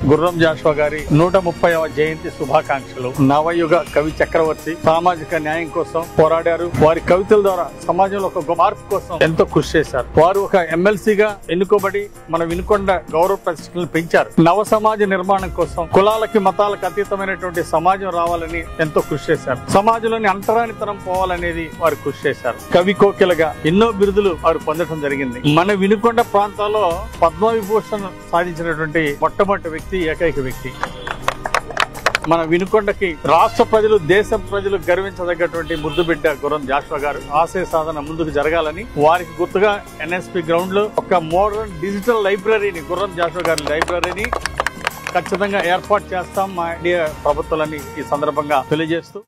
గుర్రం జాషువా గారి 130వ జయంతి శుభాకాంక్షలు. నవయుగ కవి చక్రవర్తి సామాజిక న్యాయం కోసం పోరాడారు. వారి కవితల ద్వారా సమాజంలో ఒక మార్పు కోసం ఎంతో కృషి చేశారు. వారు ఒక ఎమ్మెల్సీగా ఎన్నుకోబడి మన వినుకొండ గౌరవ ప్రతిష్టలను పెంచారు. నవ సమాజ నిర్మాణం కోసం కులాలకి మతాలకు అతీతమైనటువంటి సమాజం రావాలని ఎంతో కృషి చేశారు. సమాజంలోని అంటరానితనం పోవాలనేది వారు కృషి చేశారు. కవి కోకిలగా ఎన్నో బిరుదులు వారు పొందడం జరిగింది. మన వినుకొండ ప్రాంతాల్లో పద్మవిభూషణ్ సాధించినటువంటి మొట్టమొదటి వ్యక్తి, ఏకైక వ్యక్తి. మన వినుకొండకి రాష్ట్ర ప్రజలు, దేశ ప్రజలు గర్వించదగ్గటువంటి ముద్దు బిడ్డ గుర్రం జాషువా గారు. ఆశయ సాధన ముందుకు జరగాలని వారికి గుర్తుగా ఎన్ఎస్పి గ్రౌండ్ లో ఒక మోడర్న్ డిజిటల్ లైబ్రరీని, గుర్రం జాషువా గారి లైబ్రరీని ఖచ్చితంగా ఏర్పాటు చేస్తాం మా ఇండియా ప్రభుత్వాలని ఈ సందర్భంగా తెలియజేస్తూ